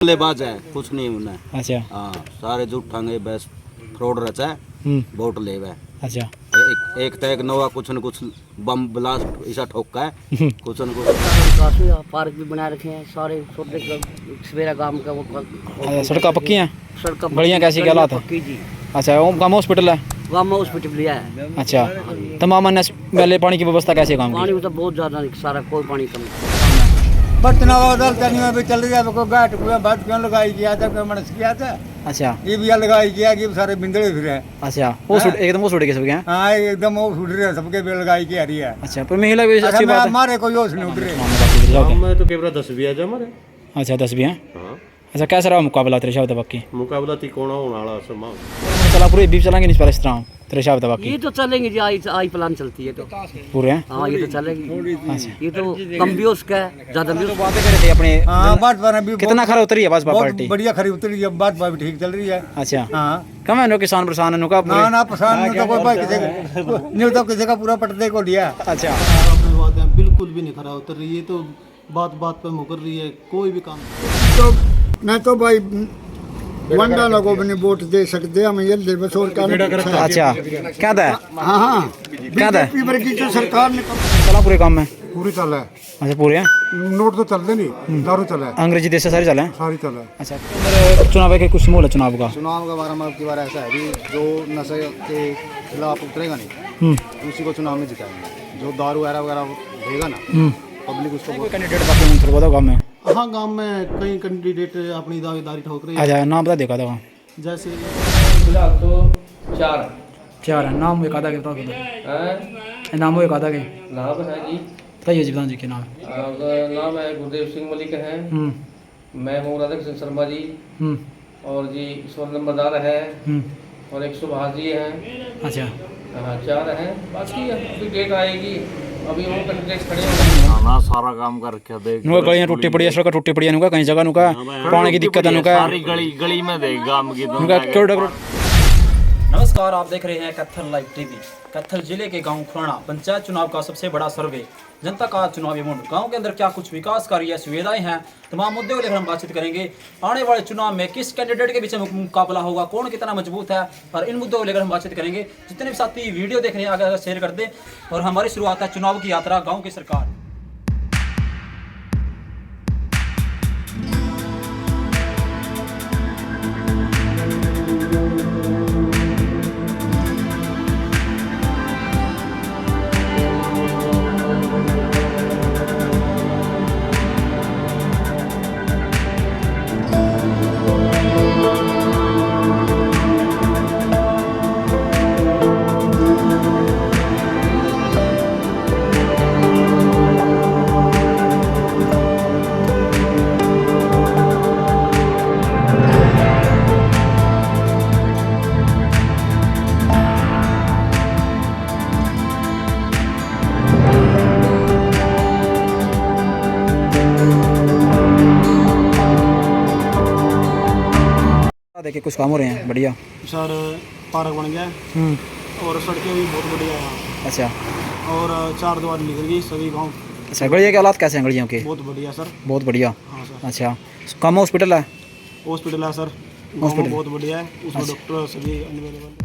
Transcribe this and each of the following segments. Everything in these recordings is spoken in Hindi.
लेबाज है, कुछ नहीं उन्हें। अच्छा। हाँ, सारे झूठांगे बस फ्रॉड रचा है, वोट ले है। अच्छा। एक तो एक नवा कुछ न कुछ बम ब्लास्ट ऐसा ठोका है, कुछ न कुछ। विकास हुआ, पार्क भी बना रखे हैं सारे छोटे सवेरा गांव का वो सड़कें पक्की हैं, सड़क गलियाँ कैसी क्या हालात है? पक्की जी। अच्छा, वो गाँव में हॉस्पिटल है? गांव में हॉस्पिटल लिया है। अच्छा, तमाम अन्य पहले पानी की व्यवस्था कैसी है गाँव पानी की? तो बहुत ज्यादा सारा कोई पानी कम बर्तन बदल तनिया भी चल रही है, को गाट को बात क्यों लगाई किया था, कोई मनस किया था। अच्छा, ये भी लगाई किया कि सारे बिंदड़े फिर है। अच्छा, वो सूट एकदम वो सूट के सबके हैं? हाँ, एकदम वो उठ रहे हैं, सबके भी लगाई की आ रही है। अच्छा, पर महिला भी अच्छी बात है। हमारे कोई होश नहीं उठ रहे। मैं तो केवरा 10 भी आज हमारे। अच्छा, 10 भी हैं। हाँ, अच्छा, कैसा रहा मुकाबला तेरे शाह बाकी? मुकाबला तिकोना होने वाला समा। चला पूरे बीच चलेंगे नहीं पर इस तरह तेरे शाह बाकी ये तो चलेंगे जी, आई प्लान चलती है तो पूरे हैं? हाँ, ये तो चलेगी। अच्छा, ये तो कम भी उसका है, ज्यादा भी तो बातें कर रहे थे अपने हाँ, बात पर भी कितना खरा उतरी है भाजपा बहुत पार्टी? बढ़िया खरी उतरी है, बात बात ठीक चल रही है। अच्छा, हाँ, कम है नो किसान परेशान है नो का ना ना पसंद नहीं तो कोई भाई किसी नहीं तो किसी का पूरा पटदे को लिया। अच्छा, अपनी बातें बिल्कुल भी नहीं खरा उतर रही है, तो बात बात पे मुकर रही है, कोई भी काम तो मैं तो भाई वंडा लोगों ने वोट दे सकते हम, ये ले बस और काम। अच्छा, क्या था? हाँ हाँ, क्या था? बीजेपी वर्गी जो सरकार ने चला पूरे काम में? पूरी चल है। अच्छा, पूरे हैं? नोट तो चलते नहीं, दारू चला है, अंग्रेजी देश से सारे चले हैं? सारी चला है। अच्छा, अंदर चुनाव के कुछ माहौल है चुनाव का? चुनाव के बारे में अब की बार ऐसा है कि जो नशे के खिलाफ उतरेगा नहीं उसी को चुनाव में जिताएंगे। जो दारू वगैरह देगा ना पब्लिक उसको कोई कैंडिडेट बाकी थोड़ा बताओ गाँव में? हाँ, गांव में कई कैंडिडेट अपनी दावेदारी ठोक रहे हैं। अच्छा, नाम बता देखा था जैसे फिलहाल तो चार है नाम, एक आधा के बताओ हैं। नाम वो एक आधा के नाम है जी, बताइए जी, जी के नाम है? नाम है गुरदेव सिंह मलिक है। मैं हूँ राधा कृष्ण शर्मा जी, और जी ईश्वर नंबरदार है, और एक सुभाष जी हैं। अच्छा, हाँ, 4 हैं। बाकी अभी डेट आएगी, अभी वो कैंडिडेट खड़े होंगे। ना सारा काम करके देख, नुका गलियाँ टूटी पड़ी है, सड़क टूटी पड़ी है, नुका कहीं जगह नुका पानी की दिक्कत है, नुका सारी गली गली में देख गांव की नुका करोड़। नमस्कार, आप देख रहे हैं कैथल लाइव टीवी। कैथल जिले के गांव खुराना पंचायत चुनाव का सबसे बड़ा सर्वे, जनता का चुनावी मुंड। गांव के अंदर क्या कुछ विकास कार्य सुविधाएं हैं, तमाम मुद्दों को लेकर हम बातचीत करेंगे। आने वाले चुनाव में किस कैंडिडेट के बीच में मुकाबला होगा, कौन कितना मजबूत है, और इन मुद्दों को लेकर हम बातचीत करेंगे। जितने भी साथी वीडियो देख रहे हैं आगे शेयर कर दें। और हमारी शुरुआत है चुनाव की यात्रा, गाँव की सरकार। देखिए कुछ काम हो रहे हैं बढ़िया सर, पार्क बन गया है और सड़कें भी बहुत बढ़िया है यहाँ। अच्छा, और 4 द्वार निकल गई सभी गाँव। अच्छा, गलिया के हालात कैसे हैं गलियों के? बहुत बढ़िया सर। बहुत बढ़िया। हाँ सर, अच्छा, कम हॉस्पिटल है? हॉस्पिटल है सर, गाँव में बहुत बढ़िया है, उसमें डॉक्टर सभी अवेलेबल है।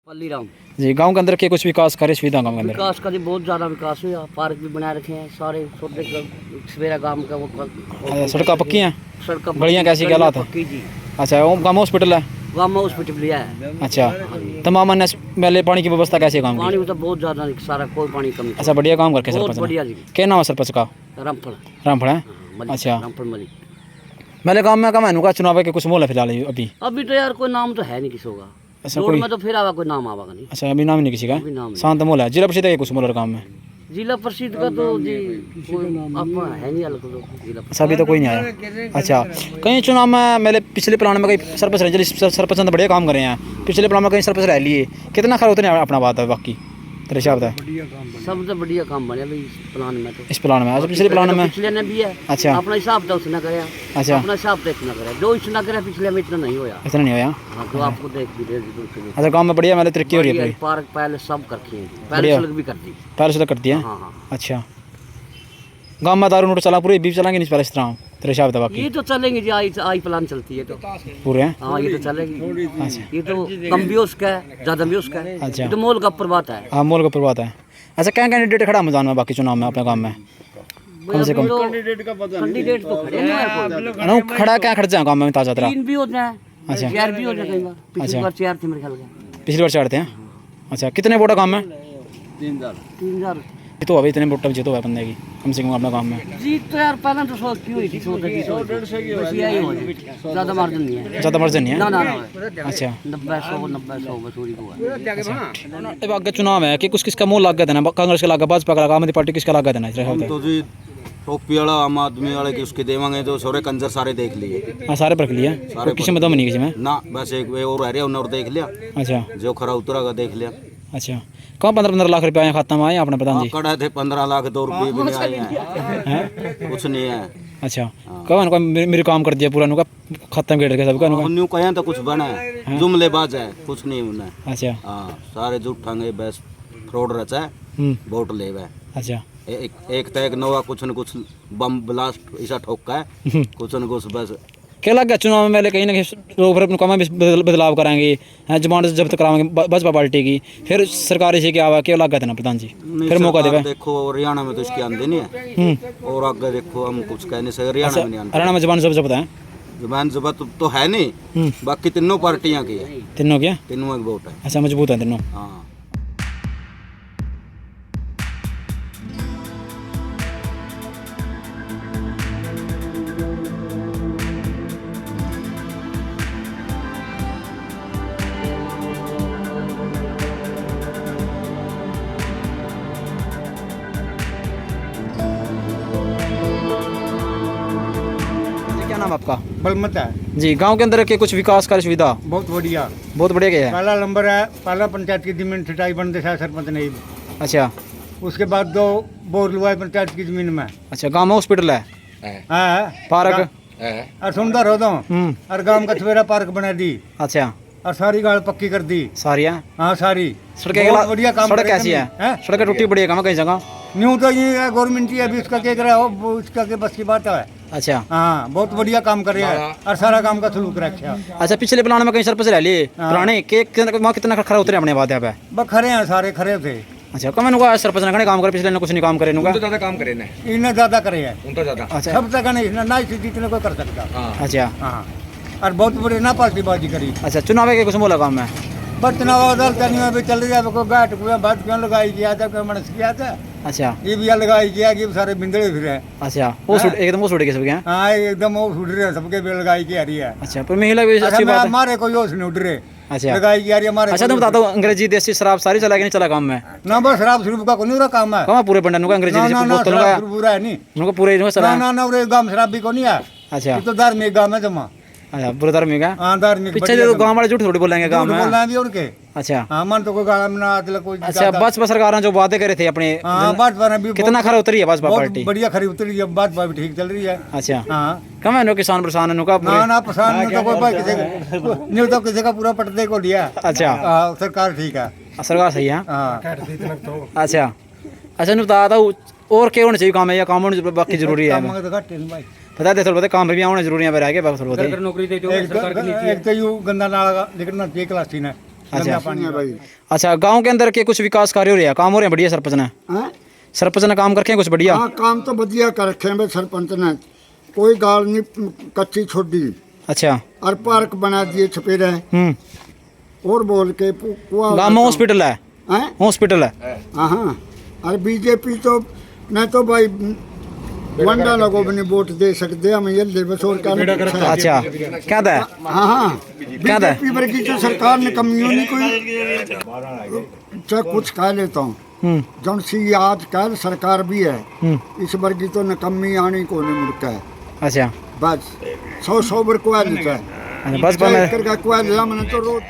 पल्ली राम जी, गांव के अंदर के कुछ विकास कार्य सुविधा गांव के अंदर? विकास का जी बहुत ज्यादा विकास हुआ, पार्क भी बना रखे हैं सारे छोटे सवेरा गांव का वो सड़कें पक्की हैं, सड़क गलियाँ कैसी क्या हालात है? पक्की जी। अच्छा, वो गाँव में हॉस्पिटल है? गांव में हॉस्पिटल लिया है। अच्छा, तमाम अन्य पहले पानी की व्यवस्था कैसी है गाँव की? पानी तो बहुत ज्यादा सारा कोई पानी कम अच्छा, बढ़िया काम करके बहुत सरपंच बढ़िया ने। जी। क्या नाम है सरपंच का? रामफल रामफल है? मलिक। अच्छा, रामफल मलिक। मेरे गाँव में कम है नुका चुनाव के कुछ माहौल है फिलहाल अभी? अभी तो यार कोई नाम तो है नहीं किसी का। अच्छा, रोड कोई में तो फिर आवा कोई नाम आवा नहीं। अच्छा, अभी नाम नहीं किसी का? अभी नाम नहीं। शांत माहौल है। जिला परिषद के कुछ माहौल है गाँव में? जिला परिषद का तो जी कोई अपना है नहीं अलग तो जिला परिषद। अभी तो कोई नहीं आया। अच्छा, कहीं चुनाव में मेरे पिछले प्लान में कहीं सरपंच रहे, सरपंच ने बढ़िया काम करे हैं, पिछले प्लान में कहीं सरपंच रह लिए, कितना खरा उतने अपना बात है बाकी तेरे हिसाब से? सबसे बढ़िया काम बने भाई इस प्लान में तो। इस प्लान में? अच्छा, पिछले प्लान में पिछले ने भी है। अच्छा, अपना हिसाब तो उसने कराया। अच्छा, अपना हिसाब तो इसने कराया, जो इसने कराया पिछले में इतना नहीं होया। इतना नहीं होया? हाँ, तो आपको देख भी दे दी। अच्छा, गाँव में बढ़िया मतलब तरक्की हो रही है पूरी? पार्क पहले सब करती है, पहले सड़क भी कर दी, पहले से तो करती है। हाँ हाँ। अच्छा, गाँव में दारू नोट चला पूरे भी चलाएंगे नहीं पहले इस तरह तेरे हिसाब से? बाकी ये तो चलेंगे जी, आई प्लान चलती है तो पूरे हैं? हाँ, ये तो चलेगी। अच्छा, ये तो कम भी उसका है, ज़्यादा भी उसका है। अच्छा, ये तो मोल का ऊपर बात है। हाँ, मोल का ऊपर बात है। अच्छा, क्या कैंडिडेट खड़ा मैदान में बाकी चुनाव में अपने गाँव में? कम से कम कैंडिडेट तो खड़े हैं, ना खड़ा क्या खर्चा है गाँव में ताज़ा तरह? 3 भी होते हैं, अच्छा, 4 भी होते हैं कई बार। पिछली बार 4 थे मेरे ख्याल से। पिछली बार चढ़ते हैं। अच्छा, कितने वोट गाँव में? 3000 ये तो अभी इतने वोट जीतो है बंदे की कम से कम अपने गाँव में? जीत तो यार पहले तो 100 की हुई थी, 100 बस यही हो जाए, ज़्यादा मार्जिन नहीं है। ज़्यादा मार्जिन नहीं है? ना ना ना। अच्छा, 90-100 बस थोड़ी को है। अब आगे चुनाव है कि कुछ किसका मुँह लग गया था ना, कांग्रेस का लगा, भाजपा का लगा, आम आदमी पार्टी किसका लगा था ना? तो जी टोपी वाला आम आदमी वाले की उसके देवांगे जो सोरे कंजर सारे देख लिए। हाँ, सारे परख लिया, किसी में दम नहीं किसी में ना, बस एक वे और रह रहे उन्होंने और देख लिया। अच्छा, जो खरा उतरा देख लिया। अच्छा, कहाँ 15-15 लाख रुपए आए खाता में आए अपने प्रधान जी? कड़ा थे 15 लाख 2 रुपये भी नहीं आए हैं, कुछ नहीं है। अच्छा, कौन कौन मेरे काम कर दिया पूरा उनका खत्म कर के सब का? न्यू कहें तो कुछ बना है, जुमलेबाज है, कुछ नहीं उन्हें। अच्छा, हाँ, सारे झूठांगे बस फ्रॉड रचा है, वोट ले गए। अच्छा, एक तो एक नवा कुछ न कुछ बम ब्लास्ट ऐसा ठोका है, कुछ न कुछ बस। क्या लग गया चुनाव में पहले कहीं ना कहीं लोग फिर अपने काम में बदलाव कराएंगे, जमानत जब्त कराएंगे भाजपा पार्टी की, फिर सरकार से क्या हुआ, क्या लग गया था ना प्रधान जी? फिर मौका देगा? देखो हरियाणा में तो इसकी आंदे नहीं है, और आगे देखो हम कुछ कहने से हरियाणा में नहीं आंदे। हरियाणा में जमानत जब्त है? जबान जब्त तो है नहीं, बाकी तीनों पार्टियां की है। तीनों क्या? तीनों एक वोट है। अच्छा, मजबूत है तीनों। हाँ, क्या नाम आपका? बलमत है जी, गांव के अंदर के कुछ विकास कार्य सुविधा बहुत बढ़िया। बहुत बढ़िया क्या है? पहला नंबर है, पहला पंचायत की जमीन छटाई बन दिशा सरपंच ने। अच्छा, उसके बाद 2 बोर लुआए पंचायत की जमीन में। अच्छा, गांव में हॉस्पिटल है, पार्क और सुंदर हो दो, और गांव का सवेरा पार्क बना दी, अच्छा, और सारी गाड़ पक्की कर दी। सारी है? हाँ, सारी सड़कें बहुत बढ़िया काम सड़क करे कैसी है? सड़कें टूटी पड़ी है कहाँ कहीं जगह? न्यू तो ये गवर्नमेंट ही अभी उसका क्या करा हो, वो उसका के बस की बात है। अच्छा, हाँ, बहुत बढ़िया काम कर रहे हैं, और सारा काम का सलूक रखा। अच्छा, पिछले प्लान में कहीं सरपंच रह लिए पुराने के वहाँ कितना खरा उतरे अपने बात यहाँ पे? बस खरे हैं, सारे खरे थे। अच्छा, कम इनका सरपंच ने काम करे, पिछले ने कुछ नहीं काम करे इनका? ज्यादा काम करे ना, इन्हें ज्यादा करे हैं, उनका ज्यादा। अच्छा, सब तक नहीं, ना जितने को कर सकता। अच्छा, हाँ, और बहुत बड़ी ना पार्टीबाजी करी। अच्छा, चुनाव के कुछ बोला काम में? बस चुनाव अभी चल रहा है, कोई गाठ कोई बात क्यों लगाई गया था, कोई मनस किया था। अच्छा, ये भी लगाई गया कि सारे बिंदड़े फिर है। अच्छा, वो एकदम वो के सब क्या? हाँ, एकदम वो उड़ रहे हैं, सबके भी लगाई की आ रही है। अच्छा, पर महिला भी अच्छी बात है। हमारे कोई होश नहीं उड़ रहे, अच्छा, लगाई की आ रही है हमारे। अच्छा, तुम बता दो अंग्रेजी देसी शराब सारी चला के नहीं चला काम में? ना, बस शराब शुरू का नहीं रहा काम है। कहाँ पूरे पंडा का अंग्रेजी बोतल का पूरा है नहीं, उनको पूरे इनको चला? ना ना, गाँव शराब भी को नहीं है। अच्छा, तो धार्मिक गाँव है जमा। अच्छा, पूरा धार्मिक है? हाँ, धार्मिक। पीछे जो गाँव वाले झूठ थोड़ी बोलेंगे गाँव में? बोलना भी उनके। अच्छा, हाँ, मन तो कोई गाड़ा में ना कोई। अच्छा, भाजपा सरकार जो वादे करे थे अपने, कितना खरा उतरी है भाजपा पार्टी? बढ़िया खरी उतरी है, भाजपा भी ठीक चल रही है। अच्छा, हाँ, कम है किसान परेशान है? ना परेशान नहीं, तो कोई भाई नहीं, तो किसी का पूरा पटदे को लिया। अच्छा, सरकार ठीक है, सरकार सही है। हाँ। अच्छा, अच्छा, नहीं बता दो और क्या होना चाहिए काम है, या काम होने बाकी जरूरी है? बता दे थोड़ा, काम भी होना जरूरी है, नौकरी दे। एक तो यूं गंदा नाला निकलना चाहिए क्लासी ने। अच्छा, पानी है भाई। अच्छा, गांव के अंदर के कुछ विकास कार्य हो रहे हैं, काम हो रहे हैं बढ़िया? सरपंच ने सरपंच ने काम करके हैं कुछ बढ़िया? हाँ, काम तो बढ़िया कर रखे हैं सरपंच ने, कोई गाल नहीं कच्ची छोड़ दी। अच्छा, और पार्क बना दिए छपेरे। और बोल के गाँव में हॉस्पिटल है? हॉस्पिटल है, हाँ। और बीजेपी तो नहीं तो भाई वंडा लोगों ने वोट दे सकते हम, ये ले बस और क्या। अच्छा, क्या था? हाँ, क्या था? बीजेपी वर्गी तो सरकार ने कमियों नहीं कोई, चाहे कुछ खा लेता हूँ, जौन सी आज कल सरकार भी है इस वर्गी तो नकम्मी आनी को नहीं मुड़का है अच्छा बस 100 बर को लेता है बस पर मैं कर का को ले मैंने तो रोज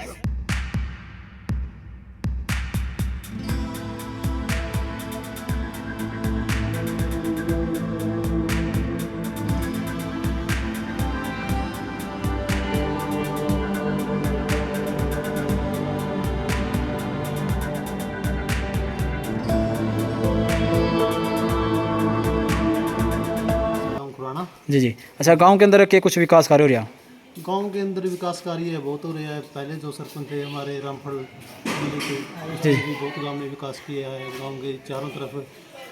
गाँव खुराना। जी जी अच्छा गांव के अंदर के कुछ विकास कार्य हो रहा गांव के अंदर विकास कार्य बहुत हो रहा है। पहले जो सरपंच थे हमारे रामफल जिले के उसने भी बहुत गांव में विकास किया है। गांव के चारों तरफ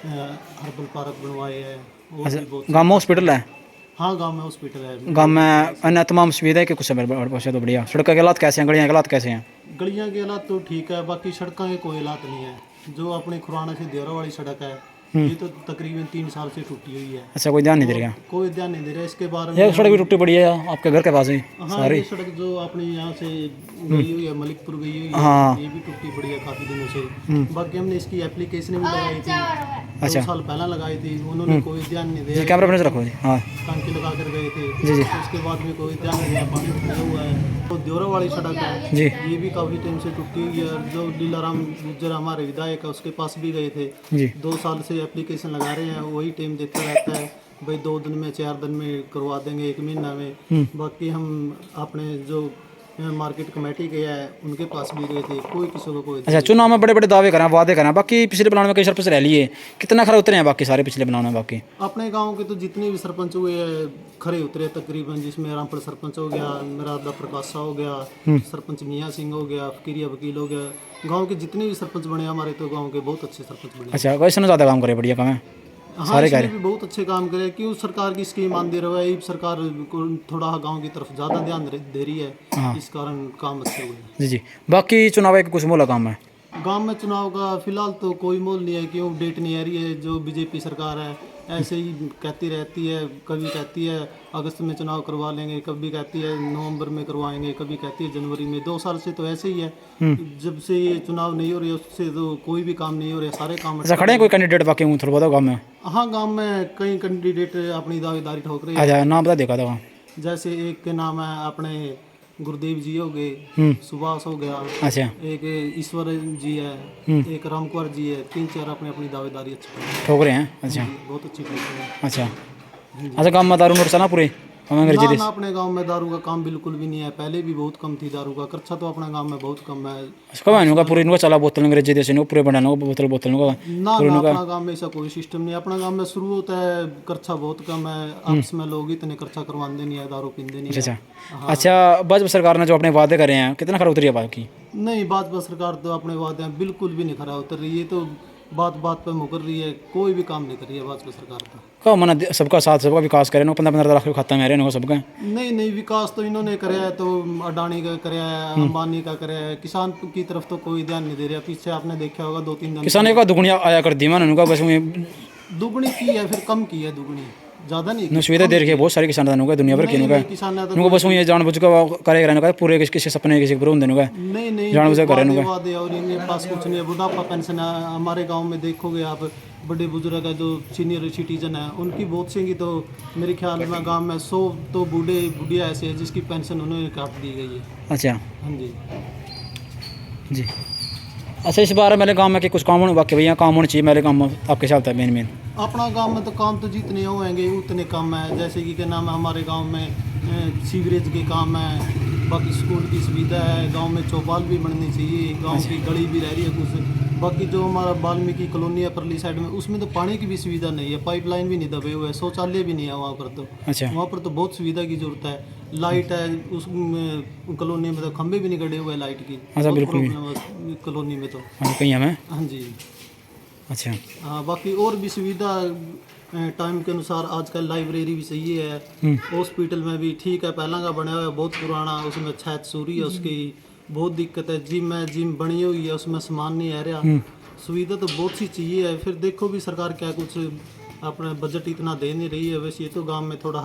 हर्बल पार्क बनवाए हैं और भी बहुत। गाँव में हॉस्पिटल है हाँ गांव में हॉस्पिटल है। गाँव में अन्य तमाम सुविधाएं के कुछ तो बढ़िया सड़क के हालात कैसे हैं गलियाँ के हालात कैसे हैं गलियां के हालात तो ठीक है, बाकी सड़कों के कोई हालात नहीं है। जो अपने खुराना से देवरा वाली सड़क है ये तो तकरीबन 3 साल से टूटी हुई है। अच्छा कोई ध्यान नहीं दे रहा कोई ध्यान नहीं दे रहा इसके बारे ये में। सड़क भी टूटी पड़ी है आपके घर के पास ही हाँ ये सड़क जो अपने यहाँ से गई हुई है मलिकपुर गई हुई है हाँ। ये भी टूटी पड़ी है काफ़ी दिनों से। बाकी हमने इसकी एप्लीकेशन भी लगाई थी 2 साल पहले लगाई थी, उन्होंने कोई ध्यान नहीं दिया। कैमरा अपने से रखो जी हाँ टांकी लगा कर गए थे जी जी उसके बाद में कोई ध्यान नहीं दिया। पानी भरा हुआ है। तो देवरा वाली सड़क है जी ये भी काफ़ी टाइम से टूटी हुई है। और जो लीलाराम गुज्जर हमारे विधायक है उसके पास भी गए थे जी 2 साल से एप्लीकेशन लगा रहे हैं। वही टाइम देता रहता है भाई 2 दिन में 4 दिन में करवा देंगे 1 महीना में। बाकी हम अपने जो मार्केट कमेटी के है उनके पास भी गए थे, कोई किसी को कोई। अच्छा चुनाव में बड़े बड़े दावे करें वादे करें बाकी पिछले प्लान में कई सरपंच रह लिए कितना खरा उतरे हैं बाकी सारे पिछले प्लान में बाकी अपने गांव के तो जितने भी सरपंच हुए हैं खरे उतरे तकरीबन, जिसमें रामपुर सरपंच हो गया, मरादा प्रकाशा हो गया, सरपंच मियाँ सिंह हो गया, फकीरिया वकील हो गया। गांव के जितने भी सरपंच बने हमारे तो गांव के बहुत अच्छे सरपंच बने। अच्छा वैसे ना ज़्यादा काम करे बढ़िया काम है हाँ इसने भी बहुत अच्छे काम करे। क्यों सरकार की स्कीम आन दे रहा है, सरकार को थोड़ा गांव की तरफ ज़्यादा ध्यान दे रही है, इस कारण काम अच्छे हुए। जी जी बाकी चुनाव एक कुछ मोला काम है गांव में चुनाव का फिलहाल तो कोई मोल नहीं है। क्यों डेट नहीं आ रही है। जो बीजेपी सरकार है ऐसे ही कहती रहती है, कभी कहती है अगस्त में चुनाव करवा लेंगे, कभी कहती है नवंबर में करवाएंगे, कभी कहती है जनवरी में। 2 साल से तो ऐसे ही है। जब से ये चुनाव नहीं हो रही उससे तो कोई भी काम नहीं हो रहे, सारे काम। अच्छा खड़े हैं कोई कैंडिडेट बाकी हूँ थोड़ा बहुत गाँव में हाँ गांव में कई कैंडिडेट अपनी दावेदारी ठोक रहे हैं। अच्छा नाम बता देखा था जैसे एक के नाम है अपने गुरुदेव जी हो गए, सुभाष हो गया, अच्छा एक ईश्वर जी है, एक रामकुमार जी है। 3-4 अपनी अपनी दावेदारी अच्छी ठोक रहे हैं अच्छा बहुत अच्छी ठोक रहे हैं। अच्छा अच्छा गाँव में दारू नोट चला पूरे अंग्रेजी ना अपने गांव में दारू का काम बिल्कुल भी नहीं है। पहले भी बहुत कम थी दारू का खर्चा तो अपने गांव में बहुत कम है। कब आने पूरे इनका चला बोतल अंग्रेजी देश पूरे बनाने बोतल बोतल ना अपना गांव में ऐसा कोई सिस्टम नहीं। अपना गांव में शुरू होता है खर्चा बहुत कम है। आपस में लोग इतने खर्चा करवाते नहीं है, दारू पीते नहीं है। अच्छा अच्छा भाजपा सरकार ने जो अपने वादे करे हैं कितना खरा उतरी है बाकी नहीं भाजपा सरकार तो अपने वादे बिल्कुल भी नहीं खरा उतर रही है। तो बात बात पे मुकर रही है, कोई भी काम नहीं कर रही है भाजपा सरकार का। कब मना सबका साथ सबका विकास करे 15-15 लाख के खाता में रहे सबका नहीं विकास तो इन्होंने कराया है। तो अडानी का कराया है, अंबानी का कराया है, किसान की तरफ तो कोई ध्यान नहीं दे रहा। पीछे आपने देखा होगा 2-3 दिन किसानों का दुगुनिया आया कर दी मैंने उनका बस दुगनी की है, फिर कम की है दुगनी, ज़्यादा नहीं की। सुविधा दे रखी है बहुत सारे किसानों का दुनिया भर के उनको बस ये जानबूझ कर करेगा पूरे किसी सपने किसी पर देने का नहीं जानबूझ कर करेगा वादे और इनके पास कुछ नहीं है। बुढ़ापा पेंशन है हमारे गांव में देखोगे आप, बड़े बुजुर्ग है जो सीनियर सिटीजन है उनकी बहुत सी तो मेरे ख्याल में गांव में 100 तो बूढ़े बुढ़िया ऐसे है जिसकी पेंशन उन्हें काट दी गई है। अच्छा हाँ जी जी अच्छा इस बार मेरे गांव में कि कुछ काम होने बाकी भैया काम होने चाहिए मेरे गांव में आपके हिसाब से मेन अपना गांव में तो काम तो जितने होंगे उतने कम है। जैसे कि क्या नाम है हमारे गांव में सीवरेज के काम है, बाकी स्कूल की सुविधा है, गांव में चौपाल भी बननी चाहिए, गांव की गली भी रह रही है कुछ। बाकी जो हमारा वाल्मीकि कॉलोनी है परली साइड में उसमें तो पानी की भी सुविधा नहीं है, पाइपलाइन भी नहीं दबे हुए है, शौचालय भी नहीं है वहाँ पर। तो अच्छा वहाँ पर तो बहुत सुविधा की जरूरत है। लाइट है उस कॉलोनी में तो खंभे भी नहीं गड़े हुए लाइट की। अच्छा बिल्कुल कॉलोनी में तो कहीं हमें हाँ जी अच्छा हाँ। बाकी और भी सुविधा टाइम के अनुसार आजकल लाइब्रेरी भी सही है, हॉस्पिटल में भी ठीक है, पहला का बना हुआ है बहुत पुराना, उसमें छत सूरी है उसकी बहुत दिक्कत है। जिम बनी हुई है उसमें सामान नहीं आ रहा। सुविधा तो बहुत सी चाहिए है। फिर देखो भी सरकार क्या कुछ अपना बजट इतना दे नहीं रही है। वैसे ये तो गांव में थोड़ा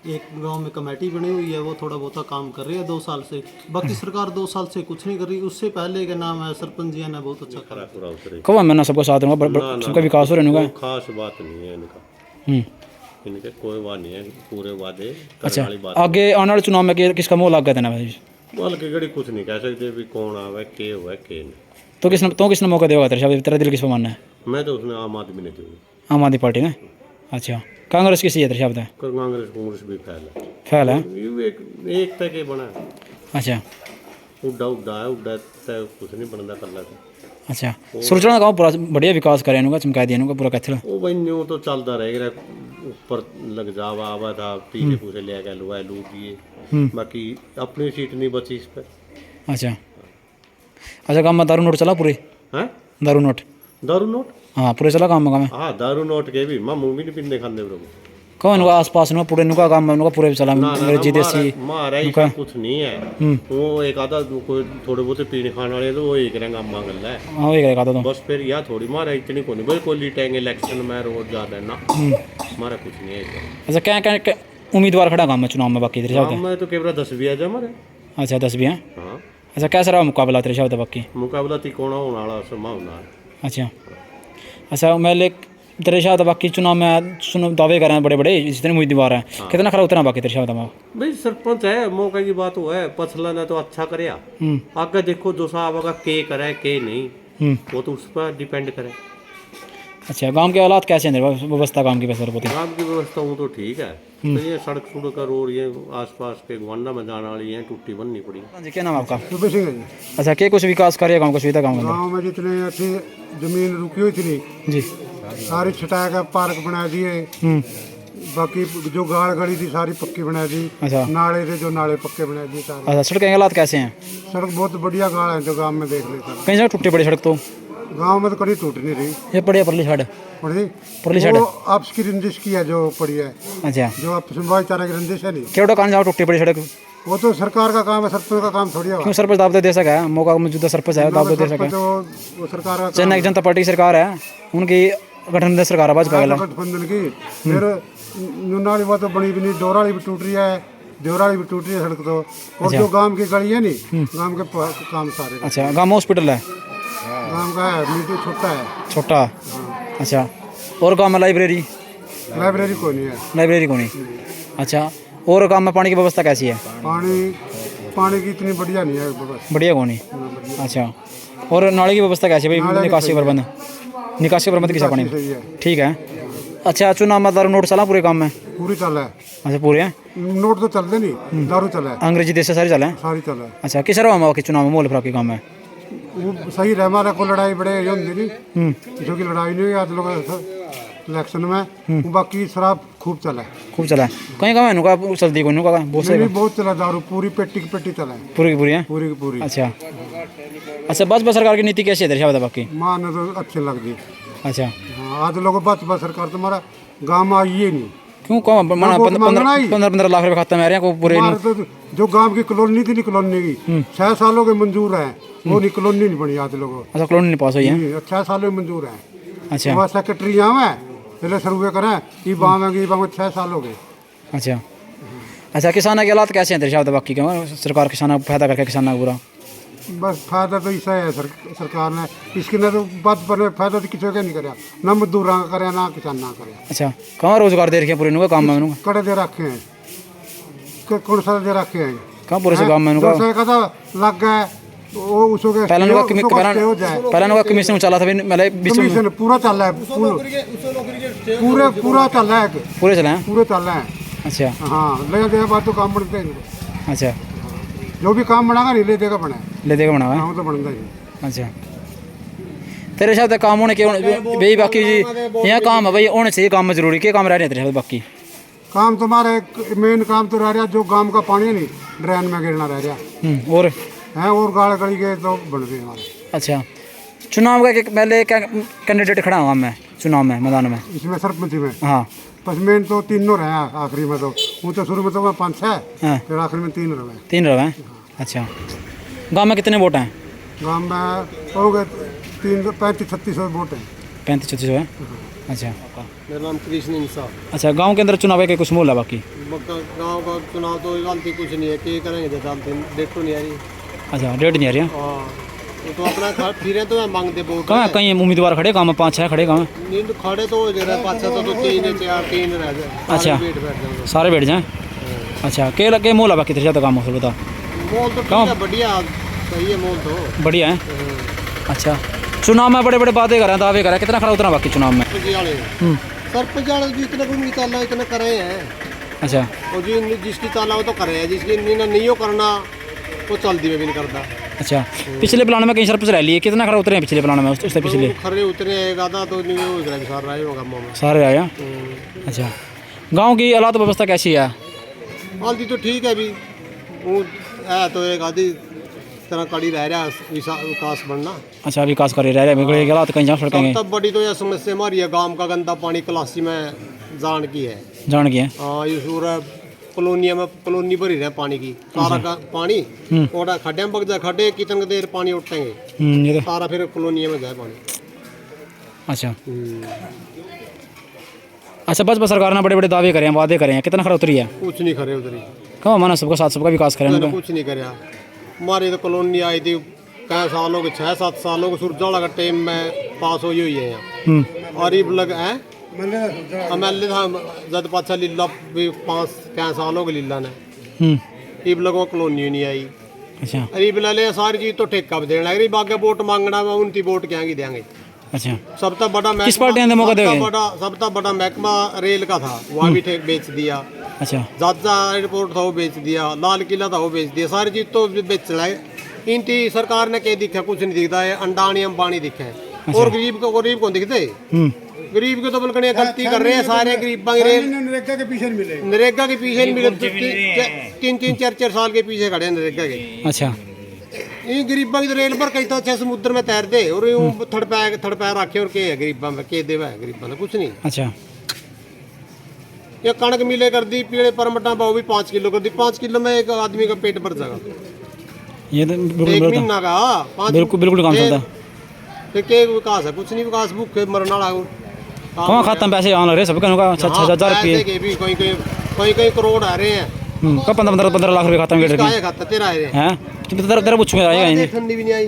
एक गांव में कमेटी बनी हुई है, वो थोड़ा बहुत काम कर रही है 2 साल से। बाकी सरकार 2 साल से कुछ नहीं कर रही। उससे पहले के नाम है सरपंच जी ने बहुत अच्छा करा। पूरा उतरे कब मैं ना सबको साथ रहूँगा, सबका विकास हो रहूँगा। खास बात नहीं है इनका, इनके कोई बात नहीं है, पूरे वादे अच्छा, करने वाली बात। आगे आने वाले चुनाव में किसका मोह लग गया था ना भाई? बोल के गड़ी कुछ नहीं कह सकते भी कौन आवे के हुआ के नहीं। तो किसने मौका देगा तेरे साहब? तेरा दिल किस पर मानना है? मैं तो उसने आम आदमी ने दूंगी। आम आदमी पार्टी ने? अच्छा, कांग्रेस किसी है तेरे साहब? कांग्रेस भी फैल है, फैल है। ये एक तक के बना है। अच्छा उड्डा है, उड्डा तक कुछ नहीं बनता कर लेता। अच्छा, सुरजणा गाँव पूरा बढ़िया विकास करे इनका, चमका दिया इनका पूरा कैथल। वो भाई यूँ तो चलता रहेगा, ऊपर लग जावा आवा था, पीछे पूछे ले गए लुआ लू दिए, बाकी अपनी सीट नहीं बची इस पर। अच्छा अच्छा, गाँव में दारू नोट चला पूरे? हैं दारू नोट? दारू नोट? हाँ पूरे चला काम में? हाँ दारू नोट के भी माँ मुँह भी नहीं पीने खाने ब्रो। कौन इनका आस पास पूरे इनका काम इनका पूरे चला? अंग्रेजी देसी मारा ही कुछ नहीं है। वो एक आधा कोई थोड़े बहुत पीने खाने वाले तो वो एक रंग मांग रहा है। हाँ वही करेगा तो बस फिर यार थोड़ी मारा इतनी को नहीं, कोई लीटेंगे इलेक्शन में रोड ज़्यादा ना, मारा कुछ नहीं है। अच्छा, क्या उम्मीदवार खड़ा काम है चुनाव में बाकी तेरे साहब? मैं तो केवल 10 भी आ जा मारे। अच्छा 10 भी हैं? हाँ। अच्छा, कैसा रहा मुकाबला तेरे साहब बाकी? मुकाबला तिकोना होने वाला संभावना है। अच्छा अच्छा, मैं तेरे साहब बाकी चुनाव में दावे कर रहे हैं बड़े बड़े जितने उम्मीदवार हैं, कितना खरा उतना बाकी तेरे साहब? भाई सरपंच है, मौके की बात हुआ है, पछला ने तो अच्छा करे। आगे देखो जो साहब अगर के करे के नहीं, वो तो उस पर डिपेंड करे। अच्छा, गांव के हालात कैसे हैं? व्यवस्था गांव की वैसे होती है? गाँव की व्यवस्था वो तो ठीक है, तो ये सड़क सुड़क का रोड ये आसपास के गवांडा में जाने वाली है टूटी बननी पड़ी। हाँ जी, क्या नाम आपका? सुबह सिंह है जी। अच्छा, क्या कुछ विकास कार्य गाँव का सुविधा गाँव में? गाँव में जितने अच्छी जमीन रुकी हुई थी जी, सारी छटा का पार्क बना दिए। बाकी जो गाड़ गड़ी थी सारी पक्की बना दी। अच्छा नाले थे जो नाले पक्के बना दिए सारे। अच्छा, सड़क के हालात कैसे हैं? सड़क बहुत बढ़िया गाड़ है जो गाँव में देख ले सर। कहीं जगह टूटी पड़ी सड़क, तो गाँव में तो कभी टूट नहीं रही। ये पड़ी है परली साइड? पड़ी परली साइड वो आपस की रंजिश की है जो पड़ी है, अच्छा, जो आपस में भाईचारा की रंजिश है नहीं। केवड़ा कान जहाँ टूटी पड़ी सड़क? वो तो सरकार का काम है, सरपंच का काम थोड़ी है। क्यों सरपंच दाव दे सका है? मौका मौजूदा सरपंच है, दाव दे सका? वो सरकार का जननायक जनता पार्टी की सरकार है, उनकी गठबंधन सरकार है भाजपा वाला गठबंधन की। फिर नुनाली बात तो बनी भी नहीं, डोराली भी टूट रही है, देवराली भी टूट रही है सड़क तो। और जो गांव की गली है नहीं, गांव के काम सारे। अच्छा, गाँव में हॉस्पिटल है? गांव का है, मीटर छोटा है। छोटा? अच्छा, और गाँव में लाइब्रेरी? लाइब्रेरी कोई नहीं है। लाइब्रेरी को नहीं? अच्छा, और गाँव में पानी की व्यवस्था कैसी है? पानी की इतनी बढ़िया नहीं है व्यवस्था। बढ़िया को नहीं? अच्छा, और नाले की व्यवस्था कैसी है भाई? निकासी प्रबंध? निकासी प्रबंध किसा पानी? सही है, ठीक है। अच्छा, चुनाव में दारू नोट चला पूरे काम में? पूरी चल है। अच्छा, पूरे हैं? नोट तो चलते नहीं, दारू चला है, अंग्रेजी देश से सारे चले हैं? सारी चला है। अच्छा, किस रहा के चुनाव में मोल फ्राक के काम में? वो सही रहा, हमारा को लड़ाई बड़े ये होती नहीं, जो की लड़ाई नहीं हुई आज लोग इलेक्शन में। बाकी शराब खूब चला है। खूब चला है? कहीं कहाँ इनका चलती कोई इनका बहुत से? बहुत चला दारू, पूरी पेटी की पेटी चला है, पूरी की पूरी है? पूरी की पूरी। अच्छा अच्छा, भाजपा सरकार की नीति कैसी है तेरे साहब बाकी? माने तो अच्छी लग रही। अच्छा, हाँ, आज लोग भाजपा सरकार तुम्हारा गाँव में आई ही नहीं। क्यों? कौन 15 लाख रुपए खाते में आ रहे हैं को पूरे? तो जो गांव की कॉलोनी थी, नहीं कॉलोनी की 6 सालों के मंजूर है, वो नहीं कॉलोनी नहीं बनी आज लोगों। अच्छा, कॉलोनी नहीं पास हुई है? 6 सालों में मंजूर है। अच्छा, वहाँ सेक्रेटरी यहाँ है, पहले सर्वे करें ये बाम 6 साल हो गए। अच्छा अच्छा, किसानों के हालात कैसे हैं तेरे साहब बाकी? क्यों सरकार किसानों को फायदा करके किसानों का बुरा? बस फायदा तो ऐसा है सरकार ने, इसके ना तो बात पर फायदा तो किसी का नहीं कराया, ना मजदूर करे ना किसान ना करे। अच्छा, कहाँ रोजगार दे रखे हैं पूरे इनका काम में? कड़े दे रखे हैं, कौन सा दे रखे हैं? कहाँ पूरे से काम में इनका? लग गए वो उसको पहले उनका कमीशन चला था, कमीशन पूरा चल रहा है, पूरा चल रहा है, पूरे चले हैं? पूरे चल रहे हैं। अच्छा हाँ, ले देगा बात तो काम बनता है। अच्छा, जो भी काम बनागा नहीं ले देगा बना, ले देगा बना काम तो बनता ही। अच्छा, तेरे साथ काम होने के भाई बाकी जी यहाँ काम है भाई होने चाहिए, काम में जरूरी क्या काम रह रहे हैं तेरे साथ बाकी? काम तुम्हारा मेन काम तो रह रहा जो गांव का पानी नहीं ड्रेन में गिरना रह रहा और है, और गाड़ गड़ी के तो बन रहे हमारे। अच्छा, चुनाव का पहले क्या कैंडिडेट खड़ा हुआ मैं चुनाव में मैदान में? इसमें सरपंच में? हाँ, बस मेन तो तीनों रहे हैं, आखिरी में तो वो तो शुरू में तो 5-6, फिर आखिर में 3 रहे। 3 रहे हैं? अच्छा, गांव में कितने वोट हैं? गांव में हो गए 35-36 वोट हैं। 35-36 है? अच्छा, मेरा नाम कृष्ण इंसाफ। अच्छा, गांव के अंदर चुनाव के कुछ मोल है बाकी? गांव का चुनाव तो गलती कुछ नहीं है, क्या करेंगे जब डेट तो नहीं आ रही। अच्छा, डेट नहीं आ रही है। हाँ, ये तो अपना फिरे तो मांगते वोट। कहाँ कहीं उम्मीदवार खड़े काम 5-6 खड़े काम। नींद खड़े तो जरा 5-6 तो 3 रह जाए। अच्छा। बैठ जाओ, सारे बैठ जाएं। अच्छा, के लगे मोल है बाकी तेरे ज़्यादा काम हो बता। मोल तो ठीक है, बढ़िया सही है मोल तो। बढ़िया है। अच्छा, चुनाव में बड़े बड़े बातें कर रहे हैं, दावे कर रहे हैं, कितना खड़ा उतना बाकी चुनाव में। सरपंच वाले भी इतना कोई ताला इतना करे हैं। अच्छा। और जी जिसकी ताला वो तो करे है, जिसकी नहीं हो करना वो चलती में भी नहीं करता। अच्छा, पिछले प्लान में कहीं सरपंच रह लिए, कितना खड़ा उतरे हैं पिछले प्लान में उससे पिछले। खरे उतरे एक आधा तो नहीं हो रहा है, सारा होगा गाँव में। सारे आया। अच्छा, गांव की हालात व्यवस्था कैसी है? हालती तो ठीक है अभी, वो है तो एक आधी तरह कड़ी रह रहा है विकास बनना। अच्छा, विकास कर रहे हैं, हालात कहीं जहाँ सड़कें तब बड़ी तो यह समस्या हमारी है, गांव का गंदा पानी क्लासी में जान की है। जान गए। हाँ, ये पूरा कॉलोनिया में कॉलोनी भरी रहे पानी की, सारा का पानी और खड्डे में बग जाए, खड्डे कितने देर पानी उठेंगे, ये तो। सारा फिर कॉलोनिया में जाए पानी। अच्छा। अच्छा, बस सरकार ने बड़े बड़े दावे करे हैं, वादे करे हैं, कितना खरा उतरी है? कुछ नहीं करे उधरी, कहाँ माना सबका साथ सबका विकास करें। कुछ नहीं करे। हमारी तो कॉलोनी आई थी कई सालों के, 6-7 सालों के सूरजाला का टाइम में पास हुई है यहाँ। और ये लग है एमएलए था जब पाछा लीला भी 5 कई सालों के लीला ने ईब लगो कॉलोनी नहीं आई। अच्छा। गरीब ले ले सारी चीज तो ठेका भी देना, गरीब आगे वोट मांगना में उनकी वोट क्या देंगे। अच्छा, सबसे बड़ा किस पार्टी ने मौका दिया? सबसे बड़ा महकमा रेल का था, वहाँ भी ठेक बेच दिया। अच्छा। जाजा एयरपोर्ट था वो बेच दिया, लाल किला था वो बेच दिया, सारी चीज तो बेच रहा है। इनकी सरकार ने क्या दिखा? कुछ नहीं दिखता है, अंडानी अंबानी दिखे हैं। और गरीब को दिखते, गरीब के तो बल्कि गलती कर रहे हैं सारे गरीब। नरेगा के पीछे नहीं मिले, नरेगा के पीछे नहीं मिले, 3-3, 4-4 साल के पीछे खड़े हैं नरेगा के। अच्छा। ये गरीबा की तो रेल पर कहीं तो अच्छे समुद्र में तैरते और यूं थड़ पैर रखे और के है गरीबा में, के देवा है गरीबा ने कुछ नहीं। अच्छा। ये कणक मिले कर दी, पीले परमटा भाव भी 5 किलो कर दी, 5 किलो में एक आदमी का पेट भर जाएगा। ये तो एक महीना का बिल्कुल काम चलता। फिर क्या विकास है? कुछ नहीं विकास, भूखे मरना वाला। कहाँ खाता पैसे आने लग रहे सबका 6,000 रुपये, कहीं करोड़ आ रहे हैं। 15 लाख रुपये खाता में खाता तेरा है। तेरा पूछ में आएगा ठंडी भी नहीं आई,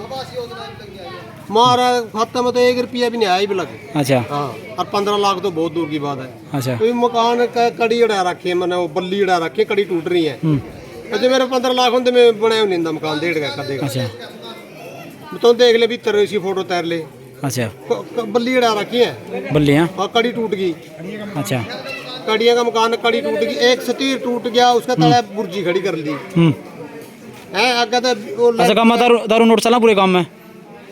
हमारा खाता में तो 1 रुपया भी नहीं आया लग। अच्छा। हाँ, और 15 लाख तो बहुत दूर की बात है। अच्छा। कोई मकान का कड़ी उड़ा रखी है, मैंने वो बल्ली उड़ा रखी है, कड़ी टूट रही है। अच्छा, मेरे 15 लाख होंगे मैं बनाया नहीं मकान 1.5 का देगा। अच्छा। तो देख ले भी तेरे इसी फोटो तैर ले। अच्छा। बल्ली उड़ा रखी है, बल्लियाँ। और कड़ी टूट गई। अच्छा। कड़िया का मकान कड़ी टूट गई, एक सतीर टूट गया, उसका तला बुर्जी खड़ी कर दी है आगे तो। अच्छा, काम दारू नोट चला पूरे काम में?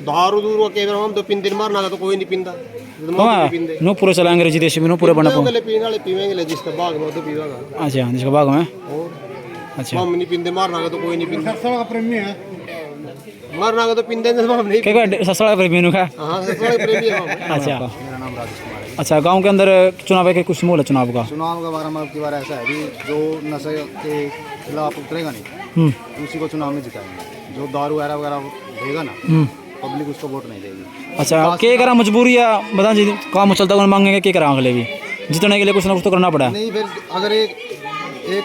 दारू दूर के हम तो पिंदे मारना तो कोई नहीं पिंदा। नो पूरे चला अंग्रेजी देश में, नो पूरे बना पीने वाले पीवेंगे, जिसका बाग में तो पीवेगा। अच्छा, जिसका बाग में। अच्छा। हम नहीं पिंदे, मारना तो कोई नहीं पिंदा। सरसों का प्रेमी है, मारना तो पिंदे नहीं। क्या ससुराल प्रेमी का? हाँ, ससुराल प्रेमी है। अच्छा। मेरा नाम राजेश कुमार है। अच्छा, गांव के अंदर चुनाव के कुछ माहौल है चुनाव का? चुनाव का बारे में अब की बार ऐसा है कि जो नशे के खिलाफ उतरेगा नहीं उसी को चुनाव में जिताएंगे। जो दारू वगैरह देगा ना, पब्लिक उसको वोट नहीं देगी। अच्छा, क्या करा मजबूरी है बता जी, काम चलता है मांगेंगे, क्या करा अगले भी जीतने के लिए कुछ ना कुछ तो करना पड़ा। नहीं, फिर अगर एक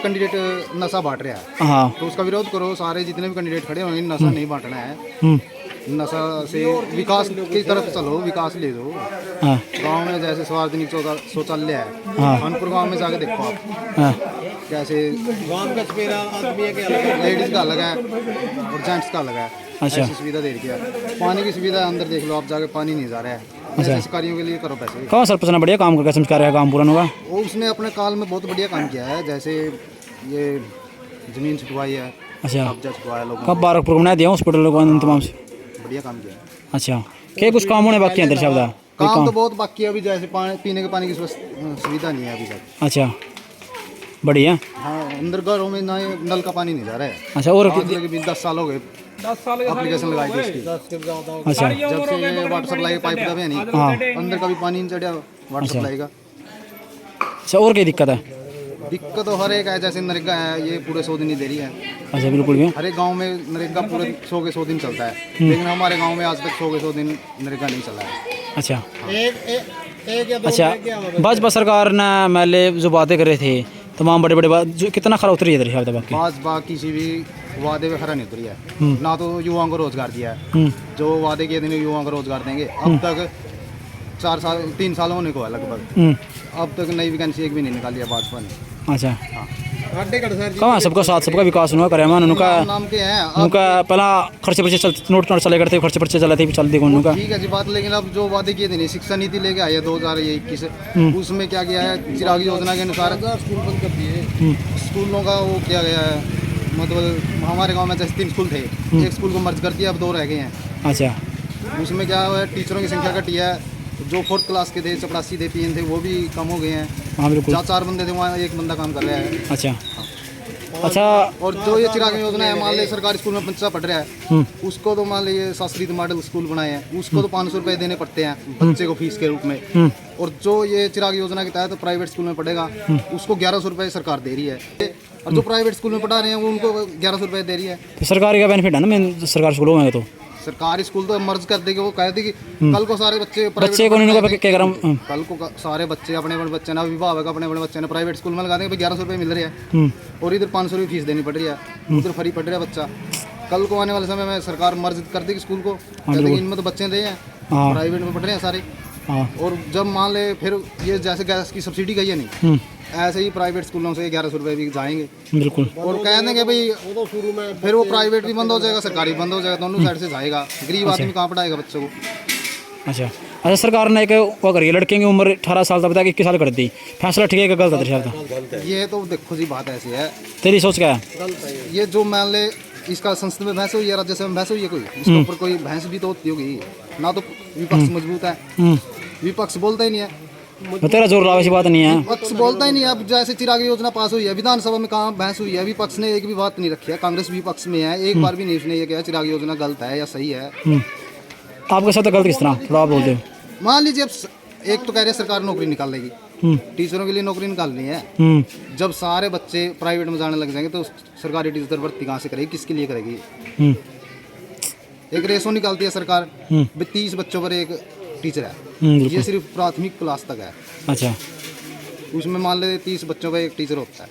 कैंडिडेट नशा बांट रहा है, हाँ, तो उसका विरोध करो। सारे जितने भी कैंडिडेट खड़े होंगे, नशा नहीं बांटना है, नशा से विकास की तरफ चलो, विकास ले दो। हाँ। गांव में जैसे सार्वजनिक शौचालय है, हाँ। खानपुर गांव में जाके देखो आप, हाँ। कैसे लेडीज का अलग है और जेंट्स का अलग है। अच्छा। ऐसी सुविधा दे रही है। पानी की सुविधा अंदर देख लो आप जाके, पानी नहीं जा रहा है। अच्छा। ऐसे कार्यों के लिए करो पैसे। कौन सरपंच ने बढ़िया काम करके समझा रहा है, काम पूरा होगा? वो उसने अपने काल में बहुत बढ़िया काम किया है, जैसे ये जमीन छुटवाई है, अच्छा, कब्जा छुटवाया लोगों कब बारकपुर बनाया दिया हॉस्पिटल को तमाम से, बढ़िया काम किया है। अच्छा, क्या कुछ काम होने बाकी है अंदर शब्द? काम तो बहुत बाकी है अभी, जैसे पीने के पानी की सुविधा नहीं है अभी तक। अच्छा, बढ़िया। हाँ, अंदर घरों में ना नल का पानी नहीं जा रहा है। अच्छा, और 10 साल हो गए एप्लीकेशन लगाई थी इसकी। अच्छा, जब से ये वाटर सप्लाई पाइप दबे नहीं, हाँ, अंदर कभी पानी नहीं चढ़ा वाटर सप्लाई का। अच्छा, और क्या दिक्कत है? दिक्कत तो हर एक है, जैसे नरेगा है, ये पूरे 100 दिन ही दे रही है। अच्छा, बिल्कुल भी। हर एक गाँव में नरेगा पूरे 100 के 100 दिन चलता है, लेकिन हमारे गाँव में आज तक 100 के 100 दिन नरेगा नहीं चला है। अच्छा। अच्छा, भाजपा सरकार ने पहले जो बातें कर रहे थे तमाम बड़े बड़े जो कितना खरा उतरी है इधर हिसाब से बाकी बाज बाग किसी भी वादे पे खरा नहीं उतरी है। ना तो युवाओं को रोजगार दिया है, जो वादे किए थे युवाओं को रोजगार देंगे, अब तक 3 साल होने को है लगभग, अब तक नई वैकेंसी एक भी नहीं निकाली है भाजपा ने। अच्छा कहाँ सबका साथ सबका विकास हुआ करे मान उनका नाम के हैं उनका पहला खर्चे पर्चे चलते नोट चले करते खर्चे पर्चे चलाते चलते उनका ठीक है जी बात, लेकिन अब जो वादे किए थे नहीं, शिक्षा नीति लेके आए 2021, उसमें क्या किया है, चिराग योजना के अनुसार स्कूल बंद कर दिए, स्कूलों का वो किया गया है, मतलब हमारे गांव में जैसे 3 स्कूल थे, एक स्कूल को मर्ज कर दिया, अब 2 रह गए हैं। अच्छा उसमें क्या हुआ है, टीचरों की संख्या घटी है, जो 4th क्लास के थे, चपरासी थे, 3 थे, वो भी कम हो गए हैं। हाँ बिल्कुल, जहाँ 4 बंदे थे वहाँ 1 बंदा काम कर रहा है। अच्छा अच्छा और जो ये चिराग योजना है, मान ली सरकारी स्कूल में बच्चा पढ़ रहा है, उसको तो मान लीजिए शास्त्रीय मॉडल स्कूल बनाए हैं, उसको तो 500 रुपये देने पड़ते हैं बच्चे को फीस के रूप में। और जो ये चिराग योजना के तहत प्राइवेट स्कूल में पढ़ेगा, उसको 1100 रुपये सरकार दे रही है, और जो प्राइवेट स्कूल में पढ़ा रहे हैं वो उनको 1100 रुपये दे रही है। तो सरकारी का बेनिफिट है ना मेन सरकारी स्कूलों में, तो सरकारी स्कूल तो मर्ज कर देगी, वो कहती कि कल को सारे बच्चे बच्चे को नहीं क्या करें, कल को सारे बच्चे अपने बड़े बच्चे ना अभिभावक अपने बड़े बच्चे ने प्राइवेट स्कूल में लगा देंगे, 1100 रुपये मिल रहे हैं, और इधर 500 रुपये फीस देनी पड़ रही है, उधर फ्री पड़ रहा है बच्चा। कल को आने वाले समय में सरकार मर्ज कर देगी स्कूल को, कहते इनमें तो बच्चे दे हैं, प्राइवेट में पढ़ रहे हैं सारे। और जब मान ले फिर ये जैसे गैस की सब्सिडी गई है नहीं, ऐसे ही प्राइवेट स्कूलों से 1100 रुपये भी जाएंगे बिल्कुल, और कह देंगे भाई फिर वो प्राइवेट भी बंद हो जाएगा, सरकारी बंद हो जाएगा, दोनों साइड से जाएगा, गरीब आदमी कहाँ पढ़ाएगा बच्चों को। अच्छा अच्छा सरकार ने एक वो करी है, लड़के की उम्र 18 साल तक 21 साल कर दी, फैसला ठीक है कि गलत है शायद? ये तो देखो जी बात ऐसी है, तेरी सोच क्या है? ये जो मान ले इसका संसद में बहस हुई है, राज्यसभा में बहस हुई है, कोई इसके ऊपर कोई बहस भी तो होती होगी ना, तो विपक्ष मजबूत है, विपक्ष बोलता ही नहीं है, तेरा जोर लावा ऐसी बात नहीं है, विपक्ष बोलता ही नहीं है। अब जैसे चिराग योजना पास हुई है, विधानसभा में कहाँ बहस हुई है, विपक्ष ने एक भी बात नहीं रखी है, कांग्रेस विपक्ष में है, एक बार भी नहीं उसने ये कहा चिराग योजना गलत है या सही है। आपके साथ गलत किस तरह थोड़ा आप बोल दो। मान लीजिए अब एक तो कह रहे सरकार नौकरी निकाल लेगी, टीचरों के लिए नौकरी निकालनी है, जब सारे बच्चे प्राइवेट में जाने लग जाएंगे तो सरकारी टीचर भर्ती कहाँ से करेगी, किसके लिए करेगी? एक रेशो निकालती है सरकार, 30 बच्चों पर एक टीचर है, ये सिर्फ प्राथमिक क्लास तक है। अच्छा उसमें मान ले 30 बच्चों का एक टीचर होता है,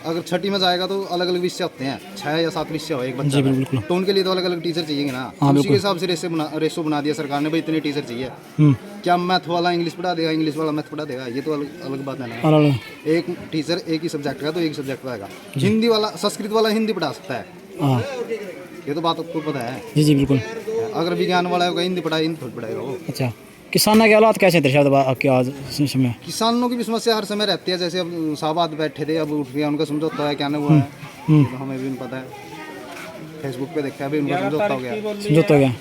अगर 6ठी में जाएगा तो अलग अलग विषय होते हैं, 6 या 7 विषय हो एक बच्चा का, तो उनके लिए तो अलग अलग टीचर चाहिए ना, उसी के हिसाब से रेशो बना दिया सरकार ने, भाई इतने टीचर चाहिए। क्या मैथ वाला इंग्लिश पढ़ा देगा, इंग्लिश वाला मैथ पढ़ा देगा, ये तो अलग बात है ना। एक टीचर एक ही सब्जेक्ट का तो एक सब्जेक्ट पढ़ाएगा, हिंदी वाला संस्कृत वाला हिंदी पढ़ा सकता है, ये तो बात आपको पता है। जी जी बिल्कुल, अगर विज्ञान वाला होगा हिंदी पढ़ाए, हिंदी थोड़ी पढ़ाएगा वो। अच्छा किसानों के हालात कैसे थे शायद आपके आज समय? किसानों की भी समस्या हर समय रहती है, जैसे अब साहबाद बैठे थे, अब उठ गया, उनका समझौता है क्या नहीं हुआ है, तो हमें भी नहीं पता है, फेसबुक पे देखा अभी उनका समझौता हो गया। समझौता हो गया?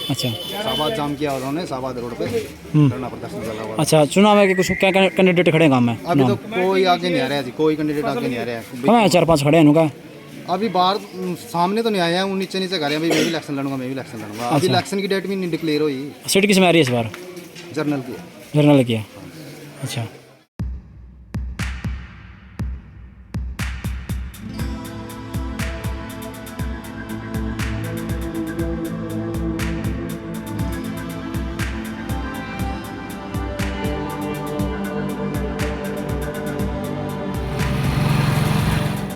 अच्छा साहबाद जाम किया उन्होंने, साहबाद रोड पे धरना प्रदर्शन चला हुआ। अच्छा चुनाव में कुछ क्या कैंडिडेट खड़े हैं काम में? अभी तो कोई आगे नहीं आ रहा है जी, कोई कैंडिडेट आगे नहीं आ रहा है। कहाँ 4-5 खड़े हैं उनका? अभी बाहर सामने तो नहीं आए हैं, वो नीचे नीचे कर रहे हैं, भाई मैं भी इलेक्शन लड़ूंगा, मैं भी इलेक्शन लड़ूंगा। अभी इलेक्शन की डेट भी नहीं डिक्लेयर हुई। सीट किस में आ रही है इस बार? जर्नल की। जर्नल की है, अच्छा।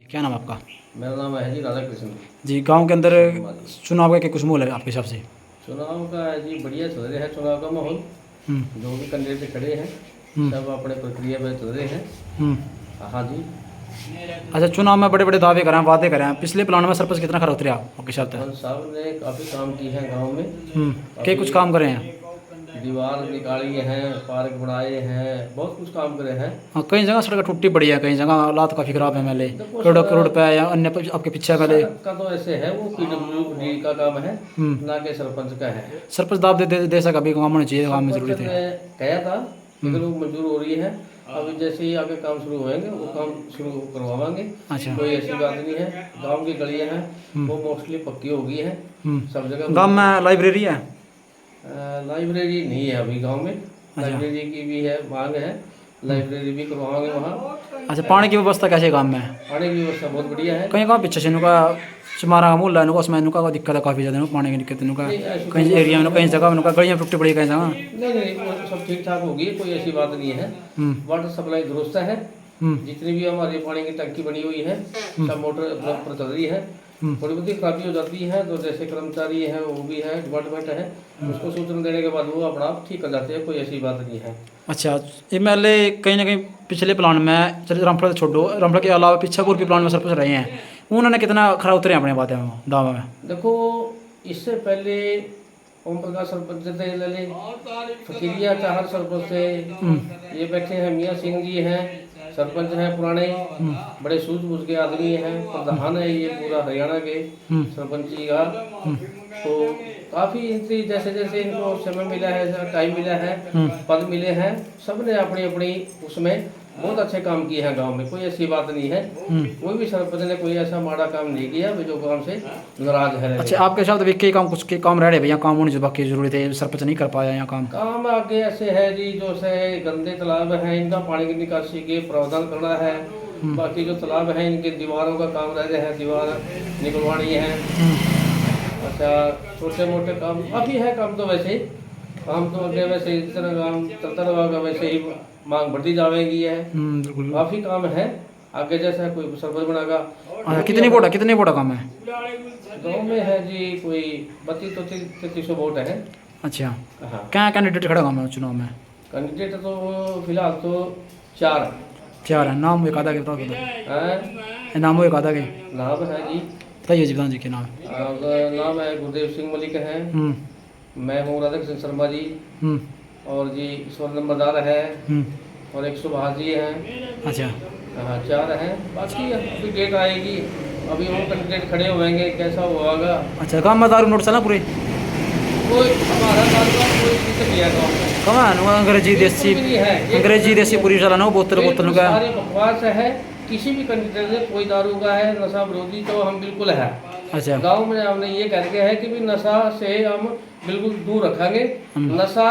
क्या नाम है आपका? मेरा नाम है जी राधा कृष्ण जी। गांव के अंदर चुनाव का क्या कुछ माहौल है आपके हिसाब से? चुनाव का जी बढ़िया चल रहा है चुनाव का माहौल, जो भी कैंडिडेट खड़े हैं सब अपने प्रक्रिया में चल रहे हैं। हाँ जी। अच्छा चुनाव में बड़े बड़े दावे करें, वादे करें, पिछले प्लान में सरपंच कितना खरा उतरा आपके साथ? साहब ने काफ़ी काम किए हैं गाँव में। क्या कुछ काम करे हैं? दीवार निकाली हैं, पार्क बनाए हैं, बहुत कुछ काम करे हैं। हाँ कई जगह सड़क टूटी पड़ी है, कई जगह हालात काफ़ी ख़राब है, मेले रोड पे या अन्य आपके पीछे मेले का तो ऐसे है वो PWD का काम है, ना कि सरपंच का है। सरपंच दाव दे सका भी काम होना चाहिए, काम में जरूरी थे। कहा था लेकिन वो मंजूर हो रही है, अभी जैसे ही आगे काम शुरू होएंगे वो काम शुरू करवाएंगे। अच्छा कोई ऐसी बात नहीं है, गाँव की गलियाँ हैं वो मोस्टली पक्की हो गई है सब जगह। गाँव में लाइब्रेरी है? लाइब्रेरी नहीं है अभी गांव में। लाइब्रेरी की भी है मांग है, लाइब्रेरी भी करवाएंगे वहाँ। अच्छा पानी की व्यवस्था कैसे है गाँव में? पानी की व्यवस्था बहुत बढ़िया है। कहीं कहाँ पीछे से इनका चमारा का मूल है, उसमें इनका दिक्कत है काफ़ी ज़्यादा, पानी की दिक्कत इनका कहीं एरिया में, कहीं जगह इनका गलियाँ टूटी पड़ी, कहीं जगह नहीं वो सब ठीक ठाक होगी, कोई ऐसी बात नहीं है। वाटर सप्लाई दुरुस्त है, जितनी भी हमारी पानी की टंकी बनी हुई है सब मोटर पर चल रही है। थोड़ी बहुत खराबी हो जाती है तो जैसे कर्मचारी है वो भी है डिपार्टमेंट है उसको सूचना देने के बाद वो अपना आप ठीक कर जाते हैं, कोई ऐसी बात नहीं है। अच्छा, ये MLA कहीं ना कहीं पिछले प्लान में, चलिए रामपुर छोड़ो, रामपुर के अलावा पीछे और भी प्लान में सरपंच रहे हैं, उन्होंने कितना खरा उतरे अपने बातें में दावा में? देखो इससे पहले ओम प्रकाश सरपंच थे, लले फकीरिया चाहर सरपंच थे, ये बैठे हैं मियाँ सिंह जी हैं, सरपंच हैं पुराने, बड़े सूझबूझ के आदमी हैं, प्रधान है ये पूरा हरियाणा के सरपंची का। तो काफी इनकी जैसे जैसे इनको समय मिला है, टाइम मिला है, पद मिले हैं, सबने अपनी अपनी उसमें बहुत अच्छे काम किए हैं गांव में, कोई ऐसी बात नहीं है। कोई भी सरपंच ने कोई ऐसा माड़ा काम नहीं किया जो गांव से नाराज है। अच्छा, आपके हिसाब से कई काम, कुछ के काम रह रहे भैया, काम होने जो बाकी जरूरी थे, सरपंच नहीं कर पाया यहाँ काम आगे ऐसे है जी, जो से गंदे तालाब हैं इनका पानी की निकासी के प्रावधान करना है। बाकी जो तालाब हैं इनके दीवारों का काम रह रहे हैं, दीवार निकलवानी है। अच्छा, छोटे मोटे काम काफ़ी है, काम तो वैसे काम तो आगे वैसे इस तरह काम चलता रहेगा, वैसे ही मांग बढ़ती जाएगी है। काफ़ी काम है आगे, जैसा कोई सरपंच बनाएगा। कितने वोट काम है गाँव में है जी? कोई 32-33 वोट है। अच्छा, हाँ, क्या कैंडिडेट खड़ा काम है चुनाव में? कैंडिडेट तो फिलहाल तो 4 है। नाम एक आधा के बताओ, है। नाम एक आधा के नाम है जी, बताइए जी, प्रधान जी के नाम? नाम है गुरदेव सिंह मलिक है, मैं हूँ राधा कृष्ण शर्मा जी, और जी ईश्वर नंबरदार है, और एक सुभाष जी हैं। अच्छा, हाँ 4 हैं, बाकी अभी डेट आएगी, अभी वो कैंडिडेट खड़े होंगे, कैसा होगा। अच्छा, काम में दारू नोट चला पूरे? कोई हमारा कारोबार कोई दिक्कत नहीं है गाँव में। कमान अंग्रेजी देसी पूरी चला ना, बोतल का सारी बकवास है। किसी भी कैंडिडेट ने कोई दारू का है, नशा विरोधी तो हम बिल्कुल है। अच्छा, गांव में हमने ये करके है कि भी नशा से हम बिल्कुल दूर रखेंगे, नशा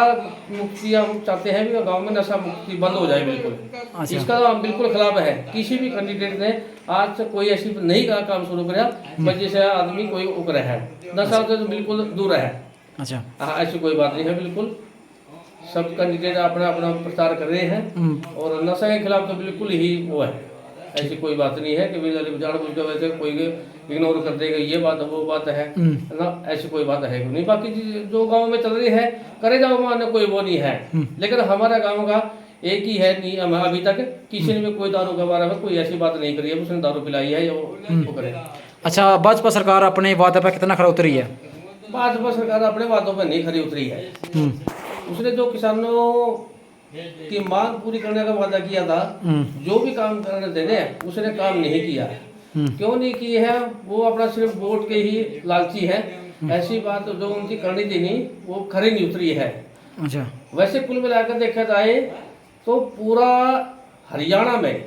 मुक्ति हम चाहते हैं भी गांव में नशा मुक्ति बंद हो जाए बिल्कुल। अच्छा, इसका तो हम बिल्कुल खिलाफ है। किसी भी कैंडिडेट ने आज से कोई ऐसी नहीं का काम शुरू किया जिससे आदमी कोई उकरे है, नशा से तो बिल्कुल दूर है। अच्छा, हाँ, ऐसी कोई बात नहीं है बिल्कुल। सब कैंडिडेट अपना अपना प्रचार कर रहे हैं और नशा के खिलाफ तो बिल्कुल ही वो है, ऐसी कोई बात नहीं है कि जानबूझ के वैसे कोई इग्नोर कर देगा, ये बात वो बात है ना, ऐसी कोई बात है नहीं। बाकी जो गांव में चल रही है करे जाओ, माने कोई वो नहीं है, लेकिन हमारा गांव का एक ही है नियम, अभी तक किसी ने भी कोई दारू के बारे में कोई ऐसी बात नहीं करी है उसने दारू पिलाई है या वो करे। अच्छा, भाजपा सरकार अपने वादे पर कितना खरा उतरी है? भाजपा सरकार अपने वादों पर नहीं खरी उतरी है। उसने जो किसानों की मांग पूरी करने का वादा किया था, जो भी काम करने देने उसने काम नहीं किया है। क्यों नहीं की है? वो अपना सिर्फ वोट के ही लालची है। ऐसी बात जो उनकी करनी थी नहीं, वो खरी नहीं उतरी है। अच्छा, वैसे कुल मिलाकर देखा जाए तो पूरा हरियाणा में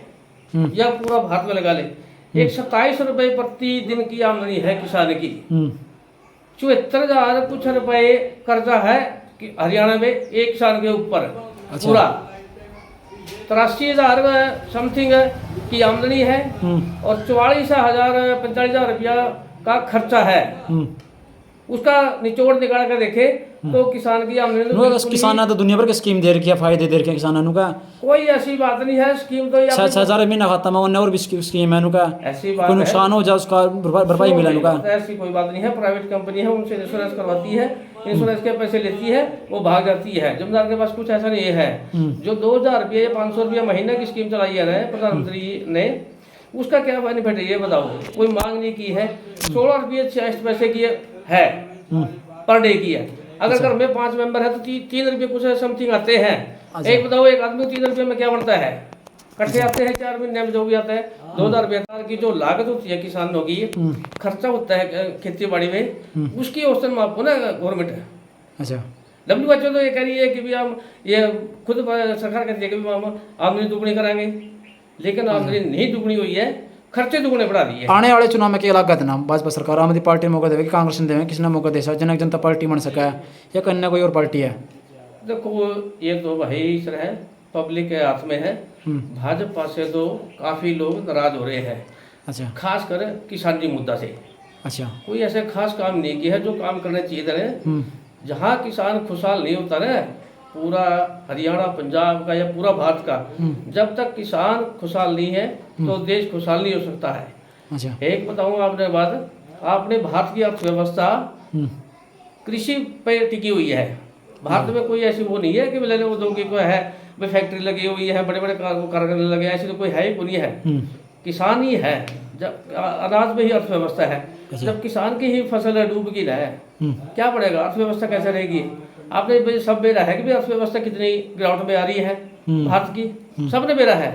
या पूरा भारत में लगा ले, 127 रुपए प्रति दिन की आमदनी है किसान की। 74,000 कुछ रुपए कर्जा है कि हरियाणा में एक किसान के ऊपर। अच्छा, पूरा 83,000 समथिंग की आमदनी है और 44,000-45,000 रुपया का खर्चा है। उसका निचोड़ निकाल कर देखे तो किसान की आमदनी, किसान तो दुनिया भर की स्कीम दे रखी है, फायदे दे रखे हैं किसानों का। कोई ऐसी बात नहीं है। स्कीम तो 6,000 महीना खाता में और भी स्कीम है उनका, ऐसी बात कोई नुकसान हो जाए उसका भरपाई मिले उनका। ऐसी कोई बात नहीं है। प्राइवेट कंपनी है, उनसे इंश्योरेंस करवाती है, इंश्योरेंस के पैसे लेती है, वो भाग जाती है। जमींदार के पास कुछ ऐसा नहीं है। जो 2,000 रुपये या 500 रुपया महीना की स्कीम चलाई है प्रधानमंत्री ने, उसका क्या बेनिफिट है ये बताओ? कोई मांग नहीं की है। 16 रुपये 66 पैसे की है पर डे की है। अगर घर में 5 मेंबर है तो 3 रुपये कुछ समथिंग आते हैं। एक बताओ, एक आदमी 3 रुपये में क्या बनता है? कट्ठे आते हैं 4 महीने में जो भी आता है 2,000 रुपये की जो लागत होती है किसानों की, खर्चा होता है खेती बाड़ी में, उसकी औसतन माप हो ना गवर्नमेंट। अच्छा, WHO तो ये कह रही है कि भी हम ये खुद सरकार कहती है कि हम आमदनी दुगनी कराएंगे, लेकिन आमदनी नहीं दुगनी हुई है, खर्चे दुगने बढ़ा दिए। आने वाले चुनाव में क्या लागत ना भाजपा सरकार आम आदमी पार्टी मौका देवे, कांग्रेस ने देवे, किसने मौका दे, जनक जनता पार्टी बन सका है या कन्या कोई और पार्टी है? देखो ये तो भाई सर है, पब्लिक के हाथ में है। भाजपा से तो काफी लोग नाराज हो रहे हैं। अच्छा, खास कर किसानी मुद्दा से। अच्छा, कोई ऐसे खास काम नहीं किया है जो काम करने चाहिए था। जहाँ किसान खुशहाल नहीं होता ना, पूरा हरियाणा, पंजाब का या पूरा भारत का, जब तक किसान खुशहाल नहीं है तो देश खुशहाल नहीं हो सकता है। अच्छा एक बताऊँ आपने बात, आपने भारत की अर्थव्यवस्था कृषि पे टिकी हुई है। भारत में कोई ऐसी वो नहीं है कि बोले उद्योगी को है भाई फैक्ट्री लगी हुई है, बड़े बड़े कारखाने लगे, ऐसी तो कोई है ही नहीं है। किसान ही है, जब अनाज में ही अर्थव्यवस्था है। जब किसान की ही फसल डूब गई है, क्या पड़ेगा, अर्थव्यवस्था कैसे रहेगी? आपने भाई सब बेरा है कि भाई अर्थव्यवस्था कितनी गिरावट में आ रही है भारत की, सबने बेरा है।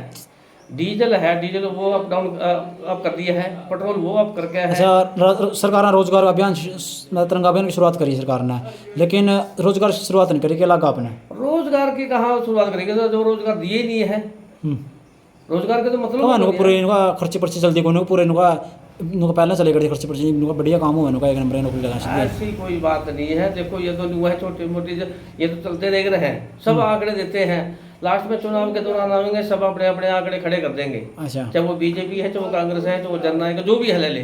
डीजल है, डीजल वो अप डाउन अप कर दिया है, पेट्रोल वो अप करके है। अच्छा, सरकार ने रोजगार अभियान तिरंगा अभियान की शुरुआत करी सरकार ने, लेकिन रोजगार की शुरुआत नहीं करी, क्या लगा आपने? रोजगार की कहाँ शुरुआत करेंगे, तो जो रोजगार दिए ही नहीं है। रोजगार के तो मतलब पूरे इनका खर्चे पर्ची चलती को पूरे इनका पहले चले गए खर्चे पर्ची, इनका बढ़िया काम हुआ, इनका एक नंबर नौकरी लगा। ऐसी कोई बात नहीं है। देखो ये तो हुआ है छोटी मोटी, ये तो चलते देख रहे हैं, सब आंकड़े देते हैं। लास्ट में चुनाव के दौरान आएंगे, सब अपने अपने आंकड़े खड़े कर देंगे। अच्छा, चाहे वो बीजेपी है, चाहे वो कांग्रेस है, चाहे वो जननायक, जो भी है ले ले।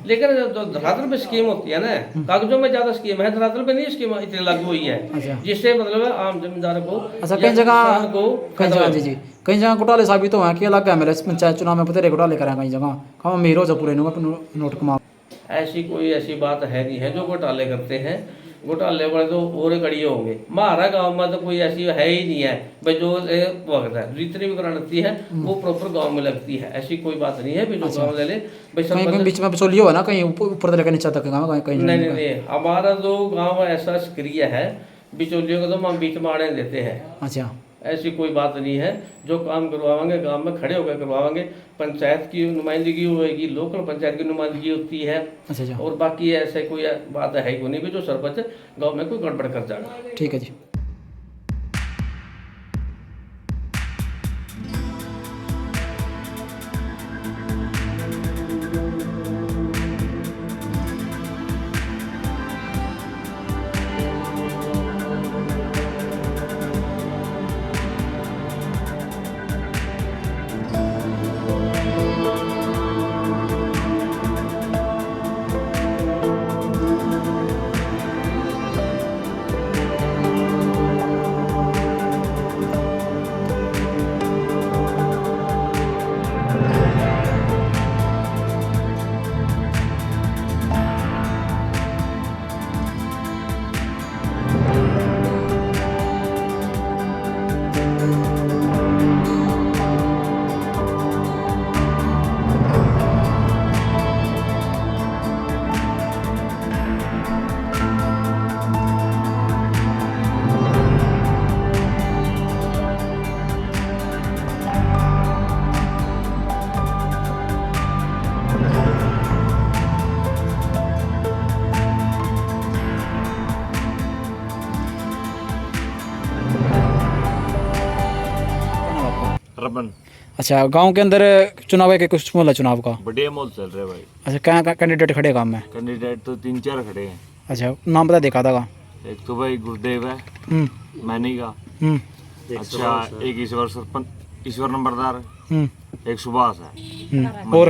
लेकिन जो धरातल पे स्कीम होती है ना, कागजों में ज्यादा स्कीम है, धरातल पे नहीं स्कीम इतनी लागू हुई है, जिससे मतलब आम जमींदार को, अच्छा कई जगह जी कई जगह घोटाले साबित हुए हैं कि अलग एमएलए पंचायत चुनाव में बतेरे घोटाले करें कई जगह, हम अमीर हो पूरे नोट कमा। ऐसी कोई ऐसी बात है नहीं है जो घोटाले करते हैं। घोटाले वाले तो और कड़िए होंगे। हमारा गांव में तो कोई ऐसी है ही नहीं है भाई जो वक्त है, जितनी भी ग्रांट लगती है वो प्रॉपर गांव में लगती है। ऐसी कोई बात नहीं है जो गांव ले ले भाई बीच में बिचौली हो ना, कहीं ऊपर से लेकर नीचे तक कहीं नहीं। हमारा जो गाँव ऐसा सक्रिय है, बिचौलियों को तो हम बीच में आने देते हैं। अच्छा, ऐसी कोई बात नहीं है। जो काम करवाएंगे गांव में खड़े होकर करवाएंगे। पंचायत की नुमाइंदगी होगी, लोकल पंचायत की नुमाइंदगी होती है। अच्छा, और बाकी ऐसे कोई बात है ही नहीं कि जो सरपंच गांव में कोई गड़बड़ कर जाएगा। ठीक है जी। रमन। अच्छा, गांव के अंदर चुनाव है कि कुछ माहौल है चुनाव का? बढ़िया माहौल चल रहा है भाई। अच्छा, क्या कैंडिडेट खड़े काम में? कैंडिडेट तो 3-4 खड़े हैं। अच्छा, नाम बता देखा था? एक तो भाई गुरुदेव है, मैनी का। अच्छा, एक ईश्वर नंबरदार, एक सुभाष है, और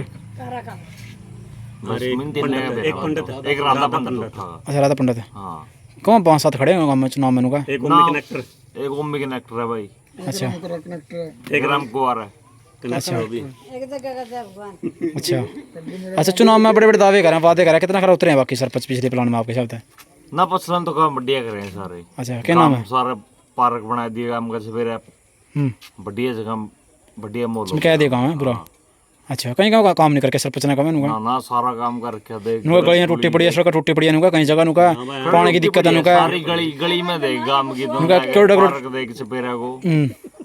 एक पंडित, एक राधा पंडित। अच्छा, राधा पंडित है। हाँ, कौन 5-7 खड़े हैं गाँव में चुनाव में? एक ओमी कनेक्टर है भाई। अच्छा, एक राम कुमार है। अच्छा अच्छा अच्छा, चुनाव में बड़े बड़े दावे करें, वादे करें, कितना खरा उतरे हैं बाकी सरपंच पिछले प्लान में आपके हिसाब से? ना पसलन तो काम बढ़िया करे हैं सारे। अच्छा, क्या नाम है? सारे पार्क बना दिए काम का सवेरे, बढ़िया जगह, बढ़िया मोल कह दिया काम है पूरा। अच्छा, कहीं का काम नहीं करके सरपंच ने काम है ना? ना, सारा काम कर रखा देख। नुका गलियां टूटी पड़ी है, सड़क टूटी पड़ी है, नुका कहीं जगह नुका पानी की दिक्कत है, नुका सारी गली में देख गांव की तो पार्क देख सपेरा को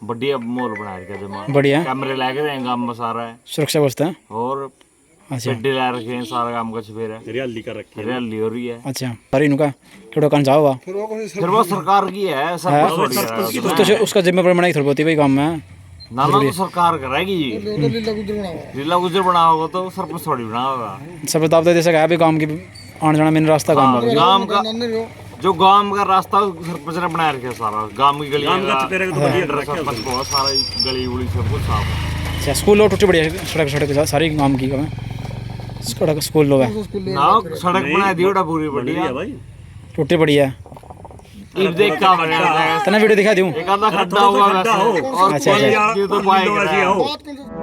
बढ़िया मोल बना रखा जमा, बढ़िया कैमरे लगे रहे गांव में, सारा है सुरक्षा व्यवस्था है। और अच्छा, गड्ढे ला रखे हैं, सारा काम का सपेरा हरियाली कर रखी है, हरियाली हो रही है। अच्छा, सारी नुका केड़ो कान जाओगा फिर वो सरकार की है, सब तो उसका जिम्मेदार बनाई थोड़ी बहुत भाई काम में ना तो सरकार करेगी। लीला गुजर बना होगा तो सरपंच थोड़ी बना होगा। सब दाव दे सका है भी काम की आने जाना, मेन रास्ता काम का जो गांव का रास्ता सरपंच ने बना रखा सारा, गांव की गली सरपंच बहुत सारा गली उली सब कुछ साफ है। अच्छा, स्कूल टूटी पड़ी है, सड़क सड़क सारी गांव की सड़क स्कूल लोग है ना, सड़क बना दी ओटा पूरी बढ़िया टूटी पड़ी है। ईट देख काम तना वीडियो दिखा दूँ एक आधा खड्डा हुआ वैसे और अच्छा, अच्छा। ये तो पाएगा